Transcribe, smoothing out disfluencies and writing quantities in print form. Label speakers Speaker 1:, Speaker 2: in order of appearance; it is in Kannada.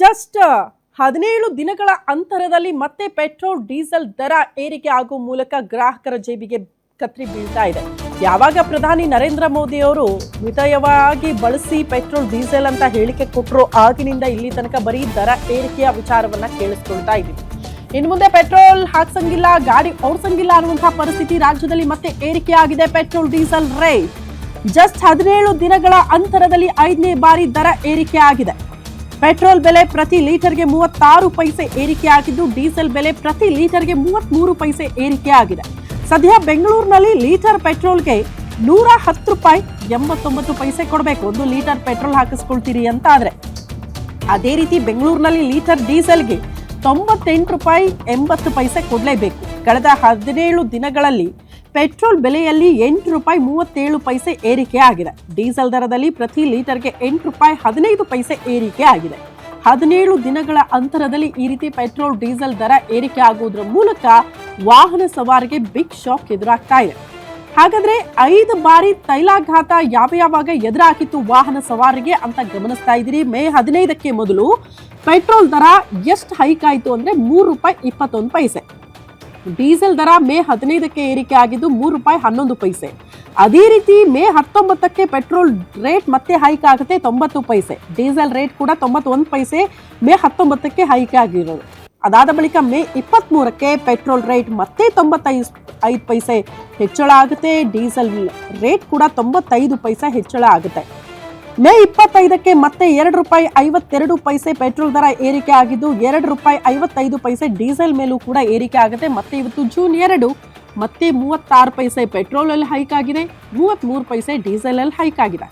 Speaker 1: ಜಸ್ಟ್ 17 ದಿನಗಳ ಅಂತರದಲ್ಲಿ ಮತ್ತೆ ಪೆಟ್ರೋಲ್ ಡೀಸೆಲ್ ದರ ಏರಿಕೆ ಆಗುವ ಮೂಲಕ ಗ್ರಾಹಕರ ಜೇಬಿಗೆ ಕತ್ರಿ ಬೀಳ್ತಾ ಇದೆ. ಯಾವಾಗ ಪ್ರಧಾನಿ ನರೇಂದ್ರ ಮೋದಿ ಅವರು ಮಿತವಾಗಿ ಬಳಸಿ ಪೆಟ್ರೋಲ್ ಡೀಸೆಲ್ ಅಂತ ಹೇಳಿಕೆ ಕೊಟ್ಟರು, ಆಗಿನಿಂದ ಇಲ್ಲಿ ತನಕ ಬರೀ ದರ ಏರಿಕೆಯ ವಿಚಾರವನ್ನ ಕೇಳಿಸ್ಕೊಳ್ತಾ ಇದ್ದೀವಿ. ಇನ್ನು ಮುಂದೆ ಪೆಟ್ರೋಲ್ ಹಾಕ್ಸಂಗಿಲ್ಲ, ಗಾಡಿ ಓಡಿಸಂಗಿಲ್ಲ ಅನ್ನುವಂತಹ ಪರಿಸ್ಥಿತಿ ರಾಜ್ಯದಲ್ಲಿ ಮತ್ತೆ ಏರಿಕೆ ಆಗಿದೆ. ಪೆಟ್ರೋಲ್ ಡೀಸೆಲ್ ರೇಟ್ ಜಸ್ಟ್ 17 ದಿನಗಳ ಅಂತರದಲ್ಲಿ 5ನೇ ಬಾರಿ ದರ ಏರಿಕೆ ಆಗಿದೆ. ಪೆಟ್ರೋಲ್ ಬೆಲೆ ಪ್ರತಿ ಲೀಟರ್ಗೆ 36 ಪೈಸೆ ಏರಿಕೆ ಆಗಿದ್ದು, ಡೀಸೆಲ್ ಬೆಲೆ ಪ್ರತಿ ಲೀಟರ್ಗೆ 33 ಪೈಸೆ ಏರಿಕೆ ಆಗಿದೆ. ಸದ್ಯ ಬೆಂಗಳೂರಿನಲ್ಲಿ ಲೀಟರ್ ಪೆಟ್ರೋಲ್ಗೆ 110 ರೂಪಾಯಿ 89 ಪೈಸೆ ಕೊಡಬೇಕು. 1 ಲೀಟರ್ ಪೆಟ್ರೋಲ್ ಹಾಕಿಸ್ಕೊಳ್ತೀರಿ ಅಂತ ಆದ್ರೆ, ಅದೇ ರೀತಿ ಬೆಂಗಳೂರಿನಲ್ಲಿ ಲೀಟರ್ ಡೀಸೆಲ್ಗೆ 98 ರೂಪಾಯಿ 80 ಪೈಸೆ ಕೊಡಲೇಬೇಕು. ಕಳೆದ 17 ದಿನಗಳಲ್ಲಿ ಪೆಟ್ರೋಲ್ ಬೆಲೆಯಲ್ಲಿ 8 ರೂಪಾಯಿ 37 ಪೈಸೆ ಏರಿಕೆ ಆಗಿದೆ. ಡೀಸೆಲ್ ದರದಲ್ಲಿ ಪ್ರತಿ ಲೀಟರ್ಗೆ 8 ರೂಪಾಯಿ 15 ಪೈಸೆ ಏರಿಕೆ ಆಗಿದೆ. 17 ದಿನಗಳ ಅಂತರದಲ್ಲಿ ಈ ರೀತಿ ಪೆಟ್ರೋಲ್ ಡೀಸೆಲ್ ದರ ಏರಿಕೆ ಆಗುವುದರ ಮೂಲಕ ವಾಹನ ಸವಾರಿಗೆ ಬಿಗ್ ಶಾಕ್ ಎದುರಾಗ್ತಾ ಇದೆ. ಹಾಗಾದ್ರೆ 5 ಬಾರಿ ತೈಲಾಘಾತ ಯಾವಾಗ ಎದುರಾಗಿತ್ತು ವಾಹನ ಸವಾರಿಗೆ ಅಂತ ಗಮನಿಸ್ತಾ ಇದ್ದೀರಿ. ಮೇ 15ಕ್ಕೆ ಮೊದಲು ಪೆಟ್ರೋಲ್ ದರ ಎಷ್ಟು ಹೈಕ್ ಆಯಿತು ಅಂದ್ರೆ 3 ರೂಪಾಯಿ 21 ಪೈಸೆ. ಡೀಸೆಲ್ ದರ ಮೇ 15ಕ್ಕೆ ಏರಿಕೆ ಆಗಿದ್ದು 3 ರೂಪಾಯಿ 11 ಪೈಸೆ. ಅದೇ ರೀತಿ ಮೇ 19ಕ್ಕೆ ಪೆಟ್ರೋಲ್ ರೇಟ್ ಮತ್ತೆ ಹೈಕ್ ಆಗುತ್ತೆ 90 ಪೈಸೆ. ಡೀಸೆಲ್ ರೇಟ್ ಕೂಡ 91 ಪೈಸೆ ಮೇ 19ಕ್ಕೆ ಹೈಕ್ ಆಗಿರೋದು. ಅದಾದ ಬಳಿಕ ಮೇ 23ಕ್ಕೆ ಪೆಟ್ರೋಲ್ ರೇಟ್ ಮತ್ತೆ 95 ಪೈಸೆ ಹೆಚ್ಚಳ ಆಗುತ್ತೆ. ಡೀಸೆಲ್ ರೇಟ್ ಕೂಡ 95 ಪೈಸೆ ಹೆಚ್ಚಳ ಆಗುತ್ತೆ. ಮೇ 25ಕ್ಕೆ ಮತ್ತೆ 2 ರೂಪಾಯಿ 52 ಪೈಸೆ ಪೆಟ್ರೋಲ್ ದರ ಏರಿಕೆ ಆಗಿದ್ದು, 2 ರೂಪಾಯಿ 55 ಪೈಸೆ ಡೀಸೆಲ್ ಮೇಲೂ ಕೂಡ ಏರಿಕೆ ಆಗುತ್ತೆ. ಮತ್ತೆ ಇವತ್ತು ಜೂನ್ 2 ಮತ್ತೆ 36 ಪೈಸೆ ಪೆಟ್ರೋಲ್ ಅಲ್ಲಿ ಹೈಕ್ ಆಗಿದೆ, 33 ಪೈಸೆ ಡೀಸೆಲ್ ಅಲ್ಲಿ ಹೈಕ್ ಆಗಿದೆ.